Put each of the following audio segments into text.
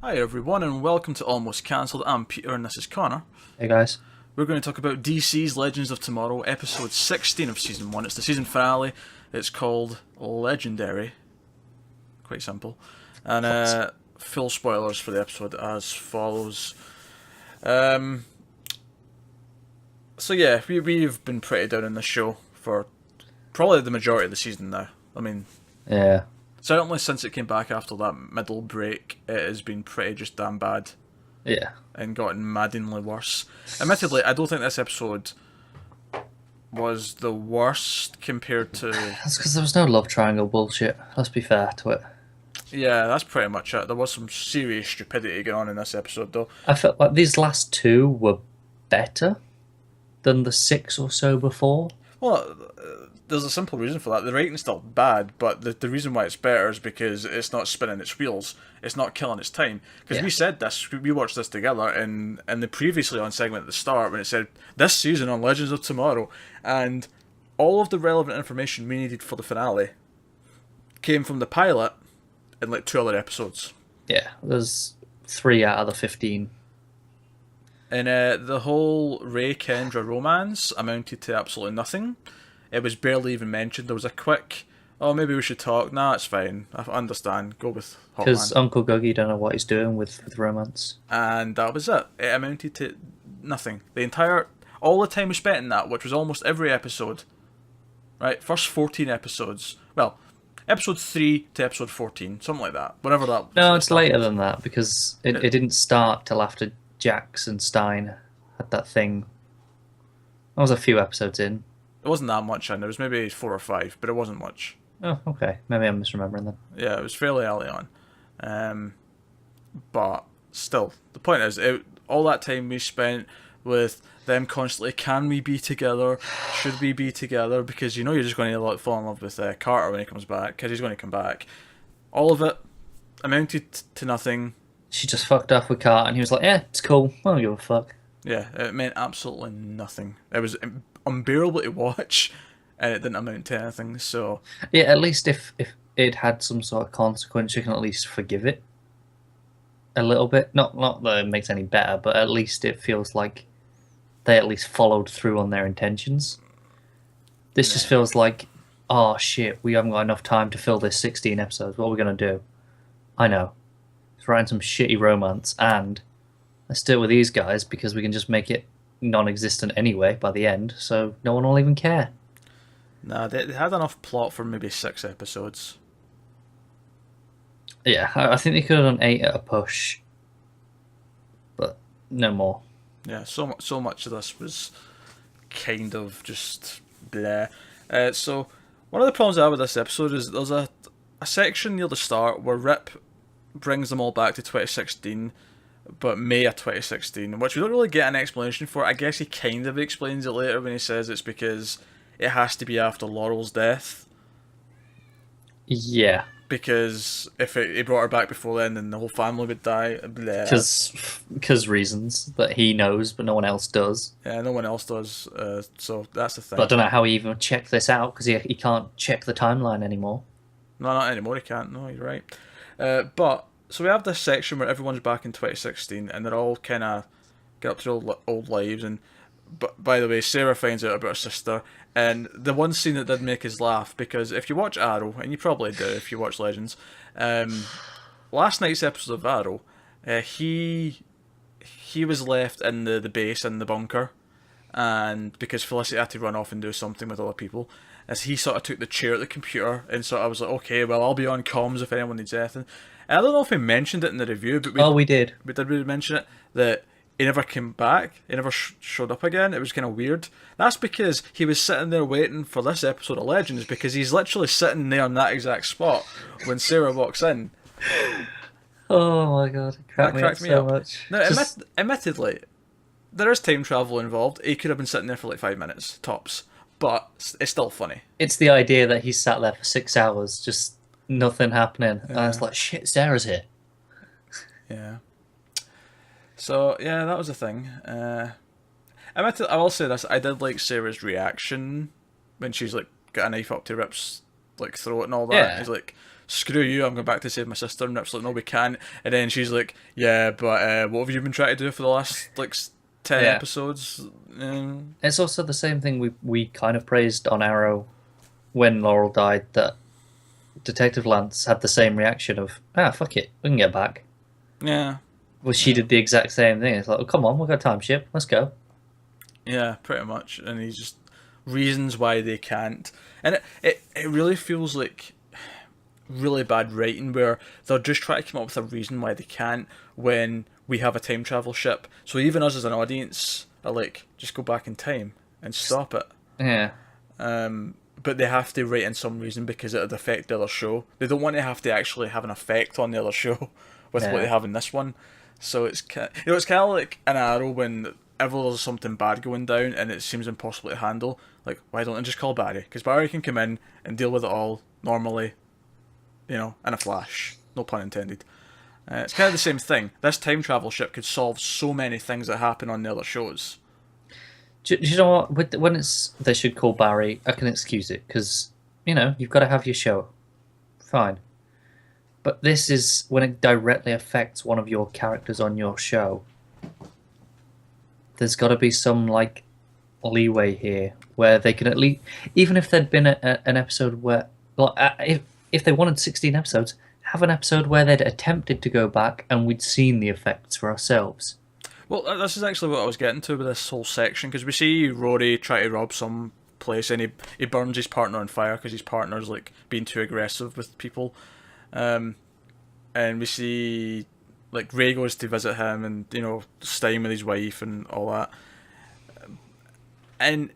Hi everyone and welcome to Almost Cancelled. I'm Peter and this is Connor. Hey guys. We're going to talk about DC's Legends of Tomorrow, episode 16 of season 1. It's the season finale. It's called Legendary. Quite simple. And full spoilers for the episode as follows. So yeah, we've been pretty down in this show for probably the majority of the season now. I mean, Yeah. certainly since it came back after that middle break, it has been pretty just damn bad. Yeah. And gotten maddeningly worse. Admittedly, I don't think this episode was the worst compared to... That's because there was no love triangle bullshit. Let's be fair to it. Yeah, that's pretty much it. There was some serious stupidity going on in this episode, though. I felt like these last two were better than the six or so before. Well, there's a simple reason for that. The rating's still bad, but the reason why it's better is because it's not spinning its wheels. It's not killing its time. Because Yeah. we said this, we watched this together in the previously on segment at the start when it said, this season on Legends of Tomorrow, and all of the relevant information we needed for the finale came from the pilot and like 2 other episodes. Yeah. There's 3 out of the 15. And the whole Ray Kendra romance amounted to absolutely nothing. It was barely even mentioned. There was a quick, oh, maybe we should talk. Nah, it's fine. I understand. Go with Because Hotman. Uncle Guggy don't know what he's doing with romance. And that was it. It amounted to nothing. All the time we spent in that, which was almost every episode, right? First 14 episodes. Well, episode 3 to episode 14, something like that. Whatever that. No, it's later than that because it didn't start till after Jax and Stein had that thing. That was a few episodes in. It wasn't that much in. There was maybe 4 or 5, but it wasn't much. Oh, okay. Maybe I'm misremembering then. Yeah, it was fairly early on. But still, the point is, all that time we spent with them constantly, can we be together? Should we be together? Because you know you're just going to fall in love with Carter when he comes back, because he's going to come back. All of it amounted to nothing. She just fucked off with Carter and he was like, yeah, it's cool. I don't give a fuck. Yeah, it meant absolutely nothing. It was unbearable to watch, and it didn't amount to anything, so... Yeah, at least if it had some sort of consequence, you can at least forgive it a little bit. Not that it makes any better, but at least it feels like they at least followed through on their intentions. This just feels like, oh shit, we haven't got enough time to fill this 16 episodes. What are we going to do? I know. Let's write some shitty romance, and let's do it with these guys because we can just make it non-existent anyway by the end, so no one will even care. Nah, they had enough plot for maybe 6 episodes. Yeah, I think they could have done 8 at a push, but no more. Yeah, so much of this was kind of just bleh. So one of the problems I have with this episode is there's a section near the start where Rip brings them all back to 2016, but May of 2016, which we don't really get an explanation for. I guess he kind of explains it later when he says it's because it has to be after Laurel's death. Yeah, Because if he brought her back before then the whole family would die. Bleh. because reasons that he knows, but no one else does. Yeah, no one else does, so that's the thing. But I don't know how he even checked this out because he can't check the timeline anymore. No, not anymore, he can't. No, you're right. But, so we have this section where everyone's back in 2016 and they're all kind of get up to their old lives. And but by the way, Sarah finds out about her sister. And the one scene that did make us laugh, because if you watch Arrow, and you probably do if you watch Legends, last night's episode of Arrow, he was left in the base, in the bunker, and because Felicity had to run off and do something with other people, as he sort of took the chair at the computer, and sort of was like, okay, well, I'll be on comms if anyone needs anything. And I don't know if we mentioned it in the review, but We did. we did really mention it, that he never came back, he never showed up again. It was kind of weird. That's because he was sitting there waiting for this episode of Legends, because he's literally sitting there on that exact spot when Sarah walks in. Oh my god, it cracked me up so much. Now, admittedly, there is time travel involved. He could have been sitting there for like 5 minutes, tops. But it's still funny. It's the idea that he sat there for 6 hours, just nothing happening. And it's like, shit, Sarah's here. Yeah. So, yeah, that was a thing. I will say this, I did like Sarah's reaction when she's like got a knife up to Rip's like throat and all that. Yeah. He's like screw you, I'm going back to save my sister. And Rip's like, no, we can't. And then she's like, yeah, but what have you been trying to do for the last, like, 10 Yeah. episodes? It's also the same thing we kind of praised on Arrow when Laurel died, that Detective Lance had the same reaction of, fuck it, we can get back. Yeah. Well, she did the exact same thing. It's like, oh, come on, we've got a time ship, let's go. Yeah, pretty much. And he just reasons why they can't. And it really feels like really bad writing where they're just trying to come up with a reason why they can't when we have a time travel ship. So even us as an audience are like, just go back in time and stop it. Yeah. But they have to write in some reason because it would affect the other show. They don't want to have to actually have an effect on the other show with what they have in this one. So it's it's kind of like an Arrow when ever there's something bad going down and it seems impossible to handle. Like, why don't I just call Barry? Because Barry can come in and deal with it all normally, in a flash. No pun intended. It's kind of the same thing. This time travel ship could solve so many things that happen on the other shows. Do you know what? When they should call Barry, I can excuse it because you've got to have your show. Fine, but this is when it directly affects one of your characters on your show. There's got to be some leeway here where they can at least, even if there'd been an episode where, if they wanted 16 episodes, have an episode where they'd attempted to go back and we'd seen the effects for ourselves. Well, this is actually what I was getting to with this whole section, because we see Rory try to rob some place and he burns his partner on fire because his partner's being too aggressive with people. And we see Ray goes to visit him and, staying with his wife and all that. And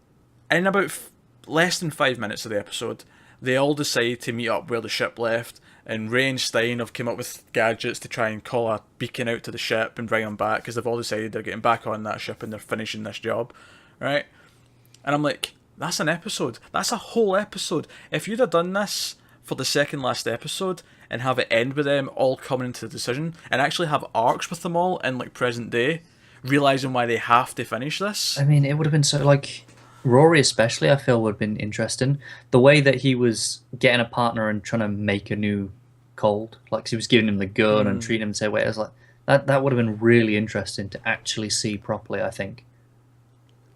in about less than 5 minutes of the episode, they all decide to meet up where the ship left, and Ray and Stein have come up with gadgets to try and call a beacon out to the ship and bring them back, because they've all decided they're getting back on that ship and they're finishing this job, right? And I'm like, that's an episode. That's a whole episode. If you'd have done this for the second last episode and have it end with them all coming into the decision and actually have arcs with them all in present day, realising why they have to finish this. I mean, it would have been so Rory especially, I feel, would have been interesting. The way that he was getting a partner and trying to make a new Cold, he was giving him the gun and treating him the same way. I was like, that would have been really interesting to actually see properly, I think.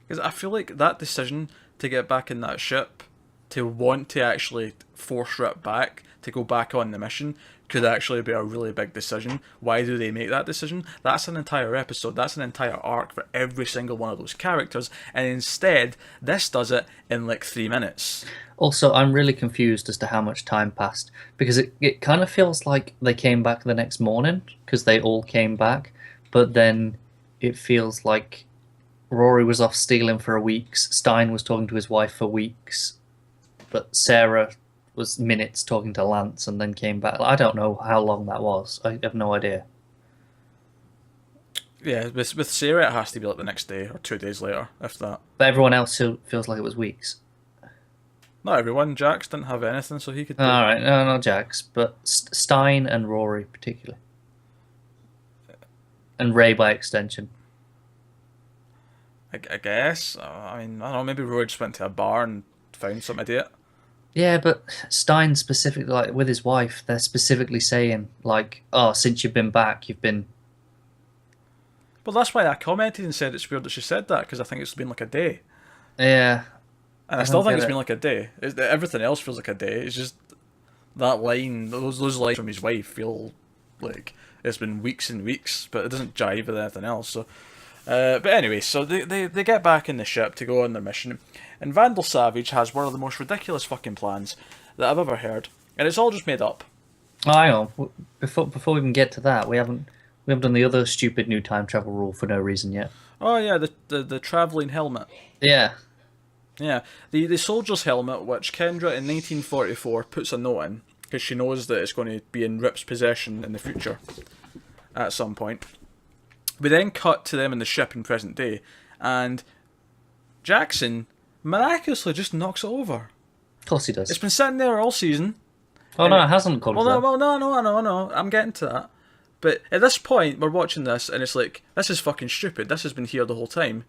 Because I feel like that decision to get back in that ship, to want to actually force Rip back, to go back on the mission, could actually be a really big decision. Why do they make that decision? That's an entire episode. That's an entire arc for every single one of those characters. And instead, this does it in 3 minutes. Also, I'm really confused as to how much time passed, because it kind of feels like they came back the next morning, because they all came back, but then it feels like Rory was off stealing for weeks, Stein was talking to his wife for weeks, but Sarah was minutes talking to Lance and then came back. I don't know how long that was. I have no idea. Yeah, with Sarah it has to be the next day or 2 days later, if that. But everyone else feels like it was weeks. Not everyone. Jax didn't have anything, so he could do All right, no, not Jax, but Stein and Rory particularly. And Ray by extension. I guess. I don't know, maybe Rory just went to a bar and found some idiot. Yeah, but Stein specifically, with his wife, they're specifically saying, oh, since you've been back, you've been... Well, that's why I commented and said it's weird that she said that, because I think it's been a day. Yeah. And I still think it's been a day. Everything else feels like a day. It's just that line, those lines from his wife feel like it's been weeks and weeks, but it doesn't jive with anything else. So, but anyway, so they get back in the ship to go on their mission, and Vandal Savage has one of the most ridiculous fucking plans that I've ever heard, and it's all just made up. Oh, hang on. Before we even get to that, we haven't done the other stupid new time travel rule for no reason yet. Oh yeah, the travelling helmet. Yeah. Yeah, the soldier's helmet, which Kendra in 1944 puts a note in, because she knows that it's going to be in Rip's possession in the future, at some point. We then cut to them in the ship in present day, and Jackson miraculously just knocks it over. Of course he does. It's been sitting there all season. Oh no, it hasn't called. No, I'm getting to that. But at this point, we're watching this, and it's like, this is fucking stupid. This has been here the whole time.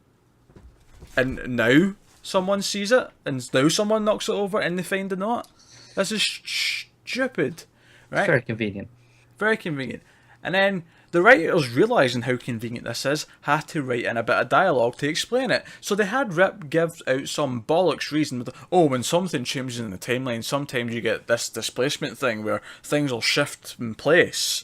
And now someone sees it, and now someone knocks it over, and they find the knot. This is stupid. right? Very convenient. Very convenient. And then the writers, realising how convenient this is, had to write in a bit of dialogue to explain it. So they had Rip give out some bollocks reason with, when something changes in the timeline, sometimes you get this displacement thing where things will shift in place.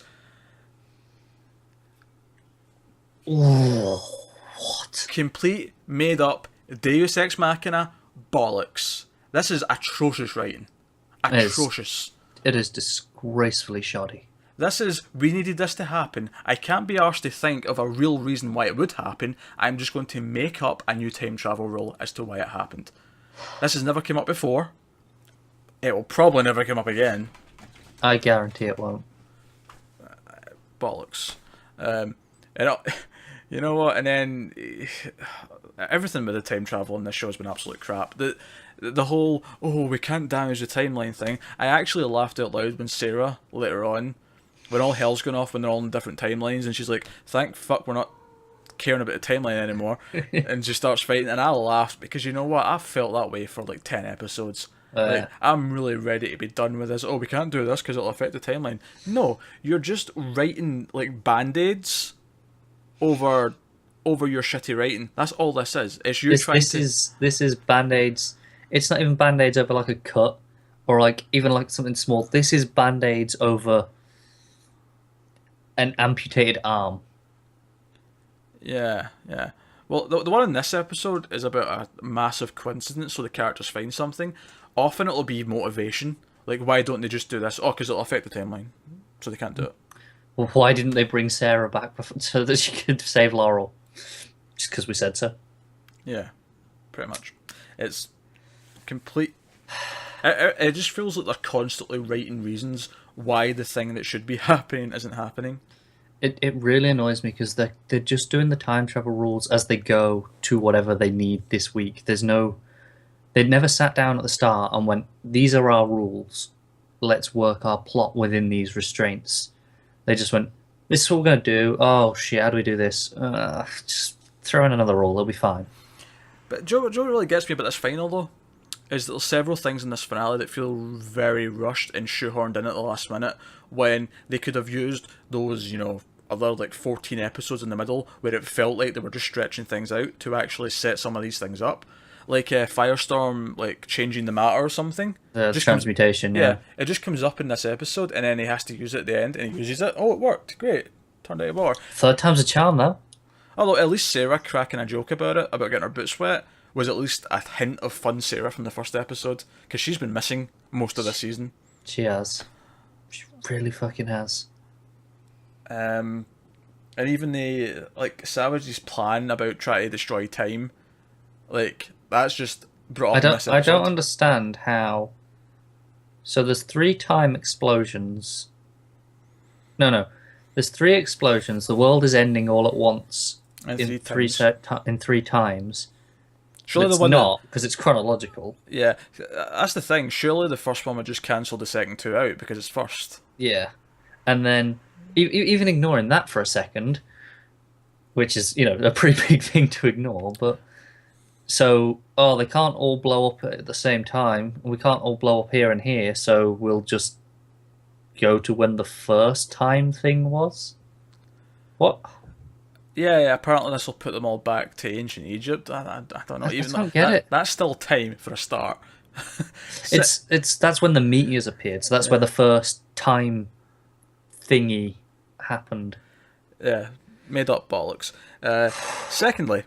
Oh, what? Complete, made up, Deus Ex Machina bollocks. This is atrocious writing. Atrocious. It is disgracefully shoddy. This is, we needed this to happen. I can't be arsed to think of a real reason why it would happen. I'm just going to make up a new time travel rule as to why it happened. This has never come up before. It will probably never come up again. I guarantee it won't. Bollocks. You know what? And then everything with the time travel in this show has been absolute crap. The whole, we can't damage the timeline thing. I actually laughed out loud when Sarah, later on, when all hell's gone off, when they're all in different timelines, and she's like, thank fuck we're not caring about the timeline anymore. And she starts fighting, and I laughed because you know what? I've felt that way for like 10 episodes. Like, I'm really ready to be done with this. Oh, we can't do this because it'll affect the timeline. No, you're just writing like band-aids over your shitty writing. That's all this is. It's you trying to... This is band-aids. It's not even band-aids over like a cut or like even like something small. This is band-aids over an amputated arm. Yeah. Well, the one in this episode is about a massive coincidence, so the characters find something. Often it'll be motivation. Like, why don't they just do this? Oh, because it'll affect the timeline, so they can't do it. Well, why didn't they bring Sarah back so that she could save Laurel? Just because we said so. Yeah, pretty much. It's complete... It just feels like they're constantly writing reasons why the thing that should be happening isn't happening. It really annoys me because they're just doing the time travel rules as they go to whatever they need this week. They'd never sat down at the start and went, these are our rules. Let's work our plot within these restraints. They just went, this is what we're going to do. Oh shit, how do we do this? Just throw in another rule, they'll be fine. But Joe really gets me about this final though, is that there's several things in this finale that feel very rushed and shoehorned in at the last minute when they could have used those, other like 14 episodes in the middle where it felt like they were just stretching things out to actually set some of these things up. Like Firestorm, like changing the matter or something. The transmutation, yeah. It just comes up in this episode and then he has to use it at the end and he uses it. Oh, it worked. Great. Turned out it worked. Third time's a charm, though. Although at least Sarah cracking a joke about it, about getting her boots wet, was at least a hint of fun Sarah from the first episode, because she's been missing most of this season. She has. She really fucking has. And even the, Savage's plan about trying to destroy time, that's just brought up in this episode. I don't understand how... So there's 3 time explosions. No. There's 3 explosions. The world is ending all at once in 3 times. Surely it's not, because it's chronological. Yeah, that's the thing. Surely the first one would just cancel the second 2 out because it's first. Yeah. And then, even ignoring that for a second, which is, a pretty big thing to ignore, but... So, they can't all blow up at the same time. We can't all blow up here and here, so we'll just go to when the first time thing was? What? Yeah, apparently this will put them all back to ancient Egypt. I don't know. I don't get it. That's still time for a start. That's when the meteors appeared, so that's where the first time thingy happened. Yeah, made up bollocks. Secondly,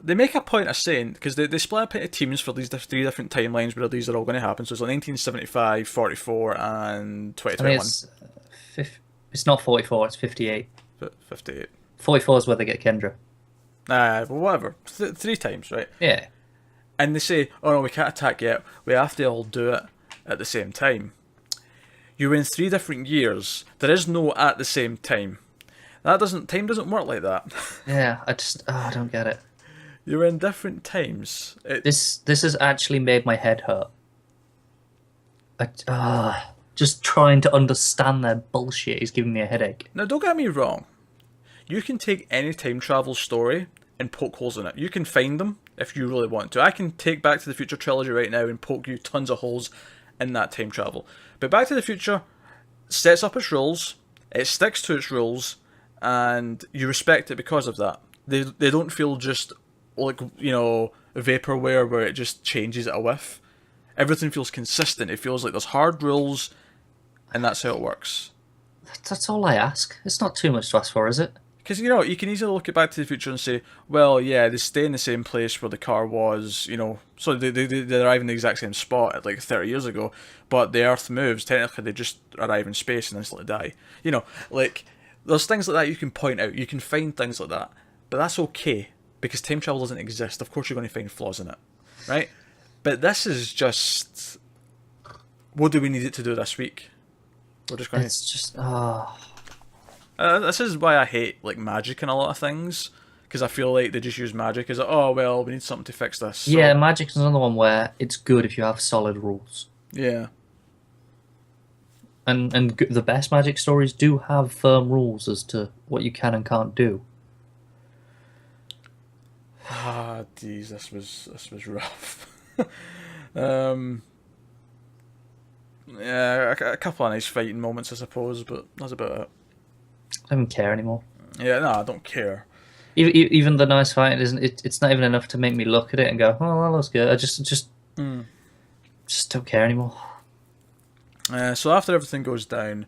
they make a point of saying, because they split up into teams for these 3 different timelines where these are all going to happen. So it's like 1975, 44, and 2021. I mean, it's not 44, it's 58. 58. 44 is where they get Kendra. Well, whatever. 3 times, right? Yeah. And they say, oh no, we can't attack yet. We have to all do it at the same time. You're in 3 different years. There is no at the same time. Time doesn't work like that. Yeah, I don't get it. You're in different times. This has actually made my head hurt. Just trying to understand their bullshit is giving me a headache. Now, don't get me wrong. You can take any time travel story and poke holes in it. You can find them if you really want to. I can take Back to the Future trilogy right now and poke you tons of holes in that time travel. But Back to the Future sets up its rules, it sticks to its rules, and you respect it because of that. They don't feel just like, you know, vaporware where it just changes at a whiff. Everything feels consistent. It feels like there's hard rules, and that's how it works. That's all I ask. It's not too much to ask for, is it? Because, you know, you can easily look at Back to the Future and say, well, yeah, they stay in the same place where the car was, you know, so they arrive in the exact same spot at like 30 years ago, but the Earth moves. Technically, they just arrive in space and instantly die. You know, like, there's things like that you can point out. You can find things like that. But that's okay, because time travel doesn't exist. Of course you're going to find flaws in it, right? But this is just... What do we need it to do this week? We're just going It's just... this is why I hate like magic and a lot of things, because I feel like they just use magic as oh well, we need something to fix this. So, Yeah, Magic's another one where it's good if you have solid rules. yeah, And the best Magic stories do have firm rules as to what you can and can't do. Geez, this was rough. Yeah, a couple of nice fighting moments, I suppose, but that's about it. I don't even care anymore. Yeah, no, I don't care. Even the nice fighting isn't. It's not even enough to make me look at it and go, "Oh, that looks good." I just don't care anymore. So after everything goes down,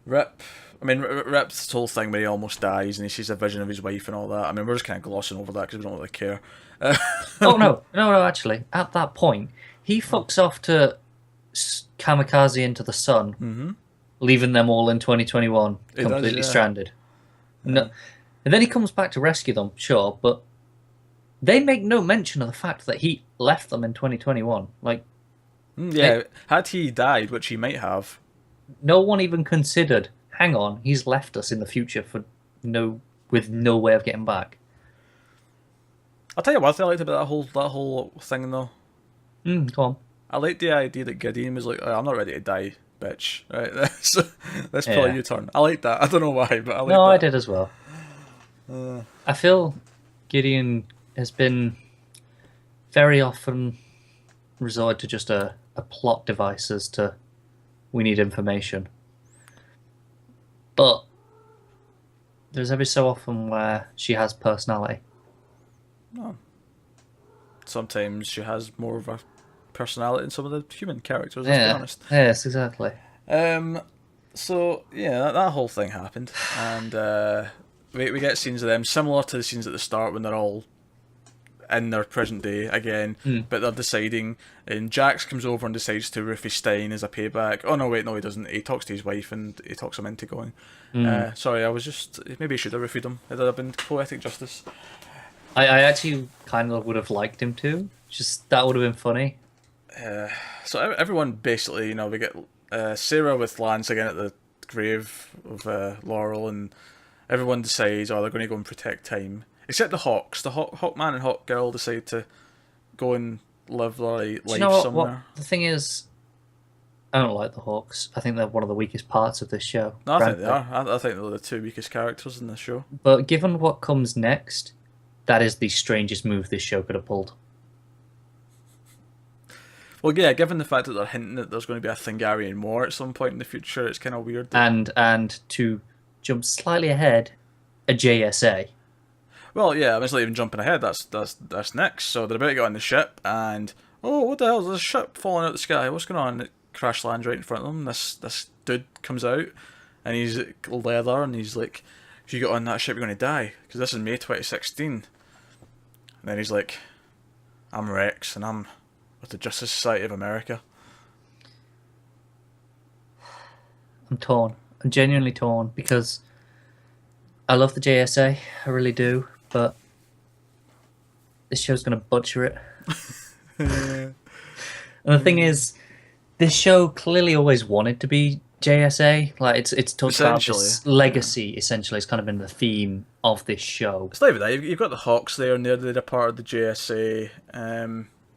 Rip's whole thing where he almost dies and he sees a vision of his wife and all that. I mean, we're just kind of glossing over that because we don't really care. Oh no! Actually, at that point, he fucks off to kamikaze into the sun, leaving them all in 2021 completely stranded. No, and then he comes back to rescue them, sure, but they make no mention of the fact that he left them in 2021. Like, yeah, had he died, which he might have, no one even considered. Hang on, he's left us in the future with no way of getting back. I'll tell you what I liked about that whole thing though. Go on. I liked the idea that Gideon was like, I'm not ready to die, bitch. Right? Let's pull a U-turn. I like that. I don't know why, but I like that. No, I did as well. I feel Gideon has been very often resorted to just a plot device as to we need information. But there's every so often where she has personality. No. Sometimes she has more of a personality than some of the human characters, let's be honest. Yes, exactly. So, yeah, that whole thing happened. And we get scenes of them similar to the scenes at the start when they're all in their present day again, but they're deciding, and Jax comes over and decides to roofie Stein as a payback. Oh no, wait, no, he doesn't. He talks to his wife and he talks him into going. Sorry, I was just, maybe he should have roofied him. It would have been poetic justice. I actually kind of would have liked him to. Just that would have been funny. So everyone basically, you know, we get Sarah with Lance again at the grave of Laurel, and everyone decides, they're going to go and protect time. Except the Hawks. The Hawkman and Hawkgirl decide to go and live their life somewhere. What? The thing is, I don't like the Hawks. I think they're one of the weakest parts of this show. No, I think they are. I think they're the two weakest characters in the show. But given what comes next, that is the strangest move this show could have pulled. Well, yeah, given the fact that they're hinting that there's going to be a Thingarian war at some point in the future, it's kind of weird. And to jump slightly ahead, a JSA. Well, yeah, I'm just not even jumping ahead. That's next. So they're about to get on the ship, and what the hell? There's a ship falling out of the sky. What's going on? It crash lands right in front of them. This dude comes out, and he's leather, and he's like, "If you get on that ship, you're going to die." Because this is May 2016. And then he's like, "I'm Rex, and I'm with the Justice Society of America." I'm torn. I'm genuinely torn because I love the JSA. I really do. But this show's going to butcher it. And the thing is, this show clearly always wanted to be JSA. Like it's talked about this legacy. Essentially, it's kind of been the theme of this show. It's not even that. You've got the Hawks there, and they're part of the JSA.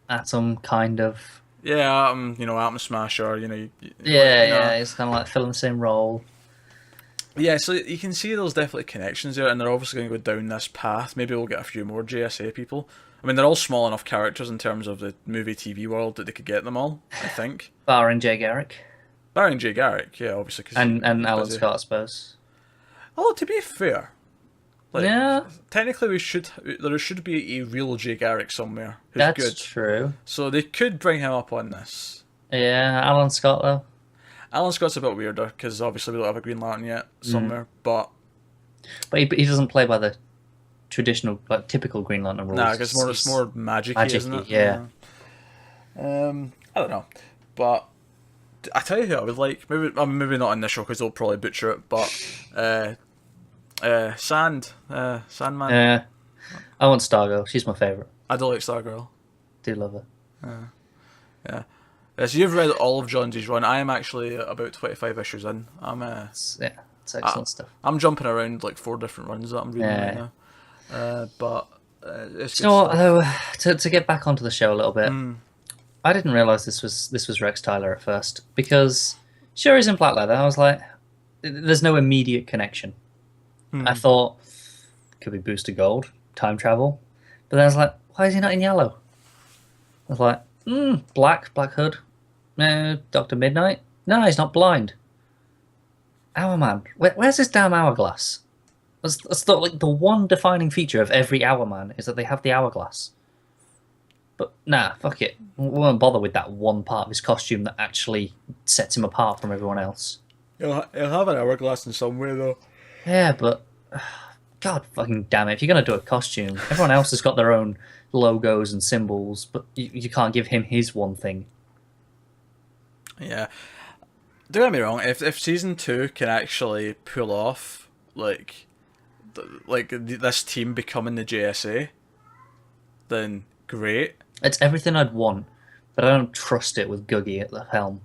Atom, kind of. Yeah, Atom Smasher. Yeah, it's kind of like filling the same role. Yeah, so you can see there's definitely connections there, and they're obviously going to go down this path. Maybe we'll get a few more JSA people. I mean, they're all small enough characters in terms of the movie TV world that they could get them all. I think. Barring Jay Garrick Barring Jay Garrick, yeah, obviously. Cause and he's Alan busy. Scott, I suppose. Oh, to be fair, like, Yeah, technically there should be a real Jay Garrick somewhere who's that's good. true. So they could bring him up on this. Yeah, Alan Scott though. Alan Scott's a bit weirder because obviously we don't have a Green Lantern yet somewhere, but But he doesn't play by the traditional, like typical Green Lantern rules. nah, because it's more magic-y, magic-y, isn't it? yeah. I don't know, but I tell you who I would like. Maybe not in this show because they'll probably butcher it, but Sandman. Yeah, I want Stargirl. She's my favorite. I don't like Stargirl. Do love her. Yeah. So you've read all of John Dee's run. I am actually about 25 issues in. It's excellent stuff. I'm jumping around like 4 different runs that I'm reading right Yeah. now. But it's good You know what, stuff. though, to get back onto the show a little bit, I didn't realize this was Rex Tyler at first because sure he's in black leather. I was like, there's no immediate connection. I thought could be Booster Gold, time travel, but then I was like, why is he not in yellow? I was like, Black Hood, Doctor Midnight. No, he's not blind. Hourman, where's this damn hourglass? That's like the one defining feature of every Hourman is that they have the hourglass. But nah, fuck it. We won't bother with that one part of his costume that actually sets him apart from everyone else. He'll have an hourglass in somewhere though. Yeah, but God fucking damn it! If you're gonna do a costume, everyone else has got their own logos and symbols, but you can't give him his one thing. Yeah. Don't get me wrong. If season 2 can actually pull off this team becoming the JSA, then great. It's everything I'd want, but I don't trust it with Googie at the helm.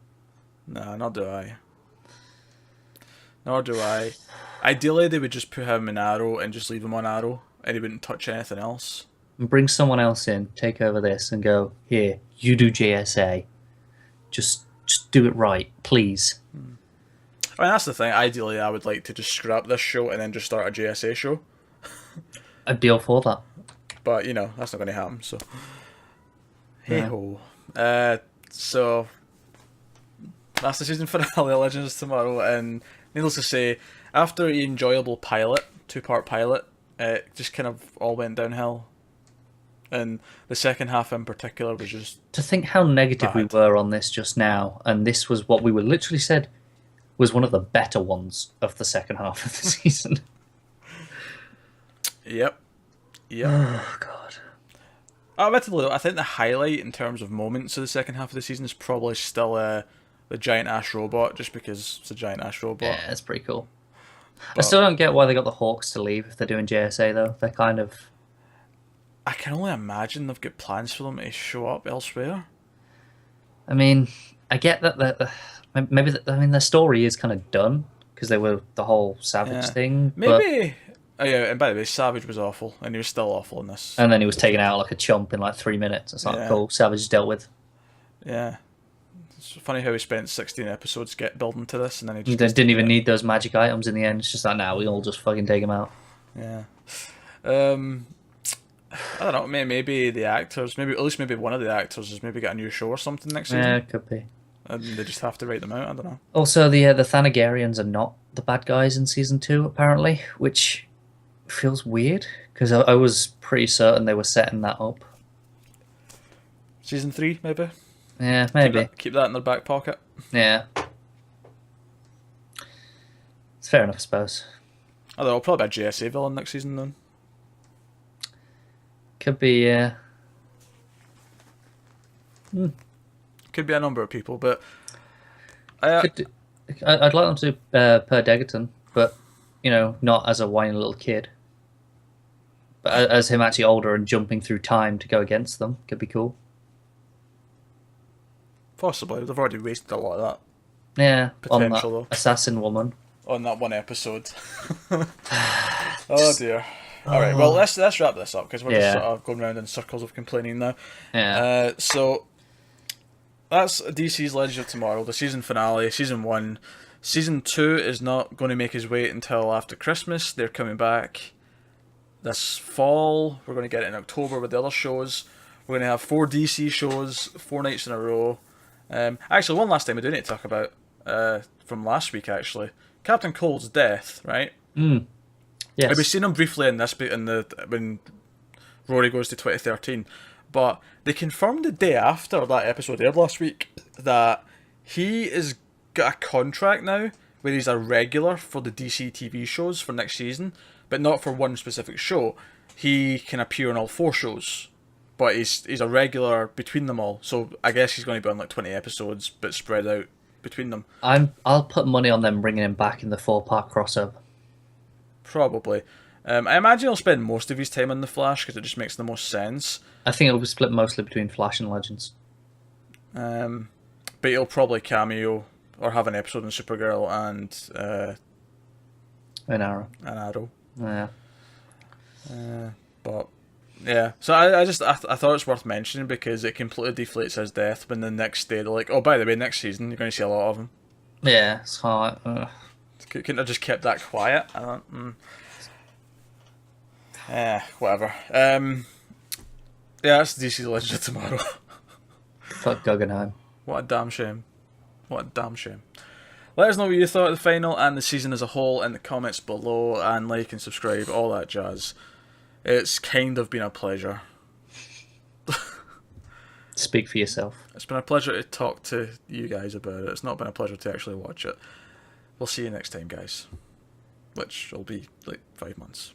No, nor do I. Nor do I. Ideally, they would just put him in Arrow and just leave him on Arrow, and he wouldn't touch anything else. And bring someone else in, take over this, and go, here, you do JSA. Just do it right, please. I mean, that's the thing. Ideally, I would like to just scrap this show and then just start a JSA show. I'd be all for that. But, you know, that's not going to happen, so... Yeah. Hey-ho. So... That's the season finale of Legends tomorrow, and needless to say, after an enjoyable pilot, 2-part pilot, it just kind of all went downhill. And the second half in particular was just... To think how negative we Bad. were on this just now, and this was what we were literally said was one of the better ones of the second half of the season. Yep. Oh, God. Admittedly, though, I think the highlight in terms of moments of the second half of the season is probably still the giant ash robot, just because it's a giant ash robot. Yeah, that's pretty cool. I still don't get why they got the Hawks to leave if they're doing JSA, though. They're kind of... I can only imagine they've got plans for them to show up elsewhere. I mean, I get that maybe their story is kind of done because they were the whole Savage Yeah. thing. But, Maybe. Oh yeah, and by the way, Savage was awful, and he was still awful in this. and then he was taken out like a chump in like 3 minutes. It's like, Yeah. cool, Savage is dealt with. Yeah. It's funny how he spent 16 episodes building to this, and then he They just didn't even need those magic items in the end. It's just like, nah, we all just fucking take him out. Yeah. I don't know. Maybe the actors, maybe at least maybe one of the actors has maybe got a new show or something next season, Yeah, could be. and they just have to write them out. I don't know. Also, the Thanagarians are not the bad guys in season 2, apparently, which feels weird because I was pretty certain they were setting that up. Season 3, maybe. Yeah, maybe. Keep that in their back pocket. Yeah. It's fair enough, I suppose. I don't know. Probably a JSA villain next season then. Could be, Could be a number of people, but I'd like them to do Per Degaton, but, you know, not as a whiny little kid. But as him actually older and jumping through time to go against them. Could be cool. possibly they've already wasted a lot of that Yeah, on that Potential, though. assassin woman. on that one episode. Oh dear. All right, well let's wrap this up because we're just Yeah. sort of going around in circles of complaining now. Yeah. So that's DC's Legends of Tomorrow, the season finale, season 1. Season 2 is not going to make his way until after Christmas. They're coming back this fall. We're going to get it in October with the other shows. We're going to have 4 DC shows, 4 nights in a row. Actually, one last thing we do need to talk about from last week, actually. Captain Cold's death, right? Yes. We've seen him briefly in this bit when Rory goes to 2013, but they confirmed the day after that episode aired last week that he is got a contract now where he's a regular for the DC TV shows for next season, but not for one specific show. He can appear on all 4 shows, but he's a regular between them all. So I guess he's going to be on like 20 episodes, but spread out between them. I'll put money on them bringing him back in the 4-part crossover. Probably. I imagine he'll spend most of his time on the Flash because it just makes the most sense. I think it'll be split mostly between Flash and Legends. But he'll probably cameo or have an episode in Supergirl and An Arrow. an Arrow. Yeah. But yeah, so I thought it's worth mentioning because it completely deflates his death when the next day they're like, oh, by the way, next season you're going to see a lot of him. Yeah, it's hard. Couldn't have just kept that quiet. I don't. Whatever. Yeah, that's DC Legends of Tomorrow. Fuck Guggenheim. What a damn shame. What a damn shame. Let us know what you thought of the final and the season as a whole in the comments below, and like and subscribe, all that jazz. It's kind of been a pleasure. Speak for yourself. It's been a pleasure to talk to you guys about it. It's not been a pleasure to actually watch it. We'll see you next time, guys. Which will be like 5 months.